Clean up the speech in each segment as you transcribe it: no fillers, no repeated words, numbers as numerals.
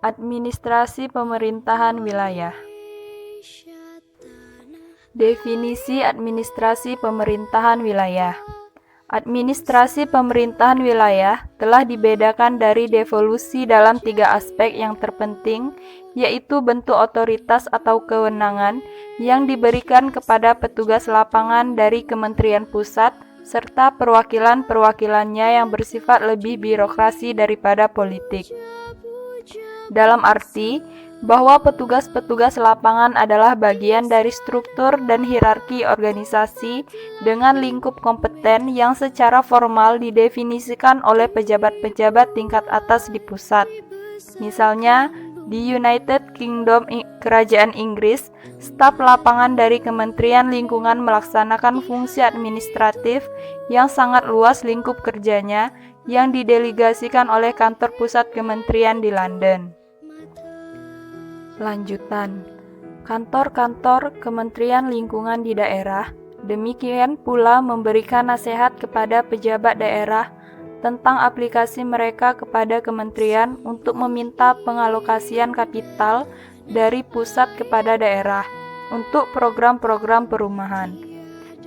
Administrasi pemerintahan wilayah. Definisi administrasi pemerintahan wilayah. Administrasi pemerintahan wilayah telah dibedakan dari devolusi dalam 3 aspek yang terpenting, yaitu bentuk otoritas atau kewenangan yang diberikan kepada petugas lapangan dari Kementerian Pusat, serta perwakilan-perwakilannya yang bersifat lebih birokrasi daripada politik. Dalam arti bahwa petugas-petugas lapangan adalah bagian dari struktur dan hierarki organisasi dengan lingkup kompeten yang secara formal didefinisikan oleh pejabat-pejabat tingkat atas di pusat. Misalnya, di United Kingdom Kerajaan Inggris, staf lapangan dari Kementerian Lingkungan melaksanakan fungsi administratif yang sangat luas lingkup kerjanya yang didelegasikan oleh kantor pusat kementerian di London. Lanjutan, kantor-kantor Kementerian Lingkungan di daerah demikian pula memberikan nasihat kepada pejabat daerah tentang aplikasi mereka kepada kementerian untuk meminta pengalokasian kapital dari pusat kepada daerah untuk program-program perumahan.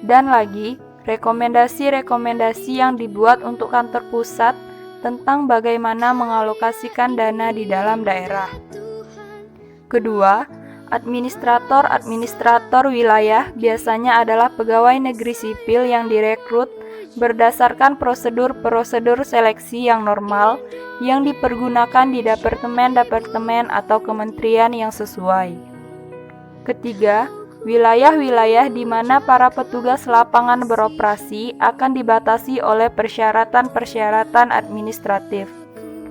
Dan lagi, rekomendasi-rekomendasi yang dibuat untuk kantor pusat tentang bagaimana mengalokasikan dana di dalam daerah. Kedua, administrator wilayah biasanya adalah pegawai negeri sipil yang direkrut berdasarkan prosedur-prosedur seleksi yang normal yang dipergunakan di departemen-departemen atau kementerian yang sesuai. Ketiga, wilayah-wilayah di mana para petugas lapangan beroperasi akan dibatasi oleh persyaratan-persyaratan administratif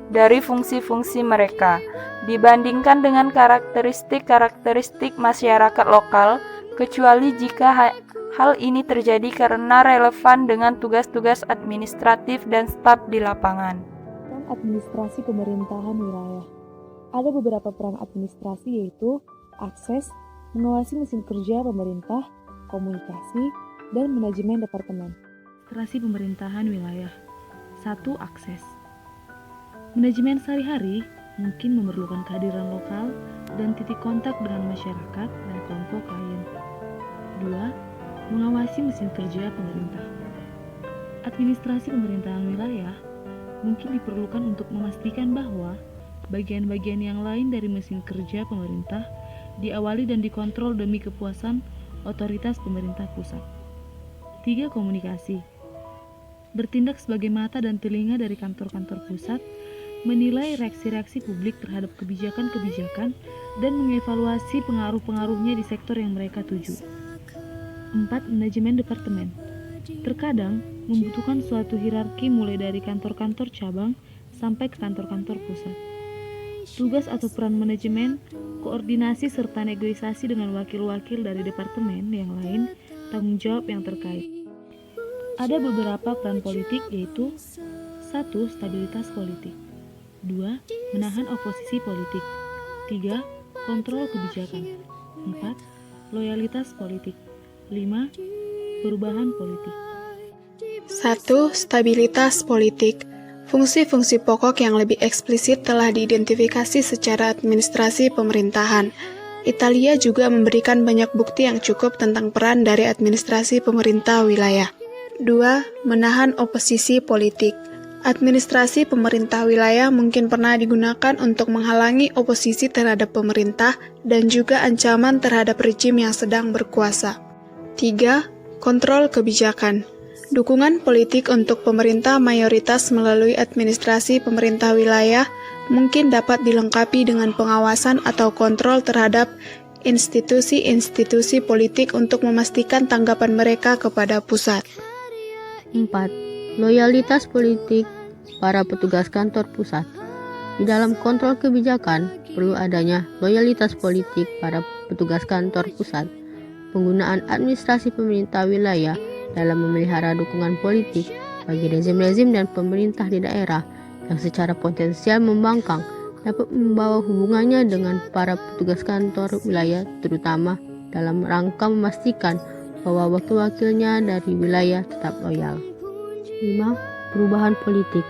dari fungsi-fungsi mereka dibandingkan dengan karakteristik-karakteristik masyarakat lokal, kecuali jika hal ini terjadi karena relevan dengan tugas-tugas administratif dan staf di lapangan. Administrasi pemerintahan wilayah. Ada beberapa peran administrasi yaitu akses, mengawasi mesin kerja pemerintah, komunikasi, dan manajemen departemen. Administrasi pemerintahan wilayah. 1. Akses. Manajemen sehari-hari mungkin memerlukan kehadiran lokal dan titik kontak dengan masyarakat dan kelompok lain. 2. Mengawasi mesin kerja pemerintah. Administrasi pemerintahan wilayah mungkin diperlukan untuk memastikan bahwa bagian-bagian yang lain dari mesin kerja pemerintah diawali dan dikontrol demi kepuasan otoritas pemerintah pusat. 3. Komunikasi. Bertindak sebagai mata dan telinga dari kantor-kantor pusat, menilai reaksi-reaksi publik terhadap kebijakan-kebijakan dan mengevaluasi pengaruh-pengaruhnya di sektor yang mereka tuju. 4. Manajemen departemen. Terkadang membutuhkan suatu hierarki mulai dari kantor-kantor cabang sampai ke kantor-kantor pusat. Tugas atau peran manajemen, koordinasi serta negosiasi dengan wakil-wakil dari departemen yang lain, tanggung jawab yang terkait. Ada beberapa peran politik yaitu 1. Stabilitas politik. 2. Menahan oposisi politik. 3. Kontrol kebijakan. 4. Loyalitas politik. 5. Perubahan politik. 1. Stabilitas politik. Fungsi-fungsi pokok yang lebih eksplisit telah diidentifikasi secara administrasi pemerintahan. Italia juga memberikan banyak bukti yang cukup tentang peran dari administrasi pemerintah wilayah. 2. Menahan oposisi politik. Administrasi pemerintah wilayah mungkin pernah digunakan untuk menghalangi oposisi terhadap pemerintah dan juga ancaman terhadap rejim yang sedang berkuasa. 3. Kontrol kebijakan. Dukungan politik untuk pemerintah mayoritas melalui administrasi pemerintah wilayah mungkin dapat dilengkapi dengan pengawasan atau kontrol terhadap institusi-institusi politik untuk memastikan tanggapan mereka kepada pusat. 4. Loyalitas politik para petugas kantor pusat. Di dalam kontrol kebijakan, perlu adanya loyalitas politik para petugas kantor pusat. Penggunaan administrasi pemerintah wilayah dalam memelihara dukungan politik bagi rezim-rezim dan pemerintah di daerah yang secara potensial membangkang dapat membawa hubungannya dengan para petugas kantor wilayah, terutama dalam rangka memastikan bahwa wakil-wakilnya dari wilayah tetap loyal. 5. Perubahan politik.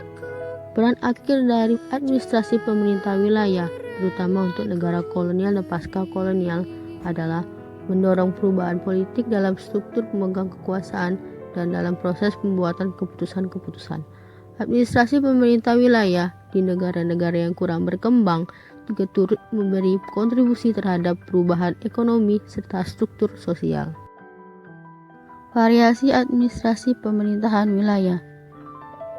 Peran akhir dari administrasi pemerintah wilayah terutama untuk negara kolonial dan pasca kolonial, adalah mendorong perubahan politik dalam struktur pemegang kekuasaan dan dalam proses pembuatan keputusan-keputusan. Administrasi pemerintah wilayah di negara-negara yang kurang berkembang juga turut memberi kontribusi terhadap perubahan ekonomi serta struktur sosial. Variasi administrasi pemerintahan wilayah.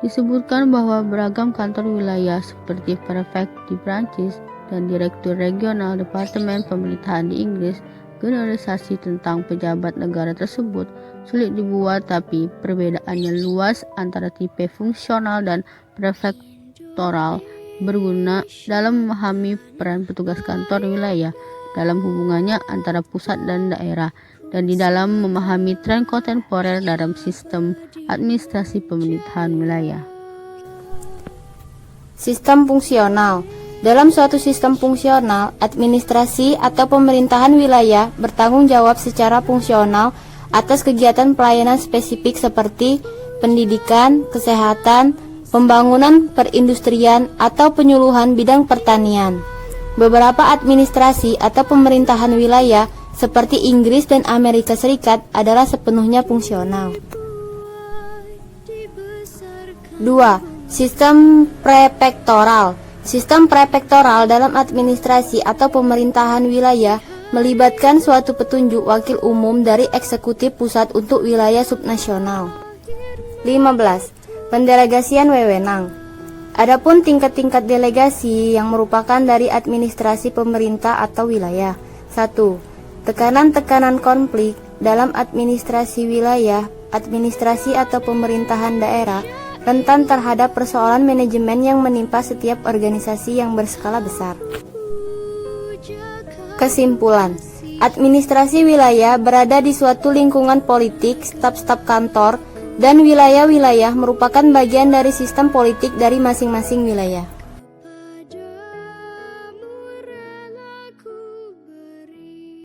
Disebutkan bahwa beragam kantor wilayah seperti prefect di Prancis dan direktur regional departemen pemerintahan di Inggris, generalisasi tentang pejabat negara tersebut sulit dibuat, tapi perbedaannya luas antara tipe fungsional dan prefektoral, berguna dalam memahami peran petugas kantor wilayah dalam hubungannya antara pusat dan daerah, dan di dalam memahami tren kontemporer dalam sistem administrasi pemerintahan wilayah. Sistem fungsional. Dalam suatu sistem fungsional, administrasi atau pemerintahan wilayah bertanggung jawab secara fungsional atas kegiatan pelayanan spesifik seperti pendidikan, kesehatan, pembangunan perindustrian, atau penyuluhan bidang pertanian. Beberapa administrasi atau pemerintahan wilayah seperti Inggris dan Amerika Serikat adalah sepenuhnya fungsional. 2. Sistem prefektoral. Sistem prefektoral dalam administrasi atau pemerintahan wilayah melibatkan suatu petunjuk wakil umum dari eksekutif pusat untuk wilayah subnasional. 15. Pendelegasian wewenang. Adapun tingkat-tingkat delegasi yang merupakan dari administrasi pemerintah atau wilayah. 1. Tekanan-tekanan konflik dalam administrasi wilayah, administrasi atau pemerintahan daerah rentan terhadap persoalan manajemen yang menimpa setiap organisasi yang berskala besar. Kesimpulan, administrasi wilayah berada di suatu lingkungan politik, staf-staf kantor, dan wilayah-wilayah merupakan bagian dari sistem politik dari masing-masing wilayah.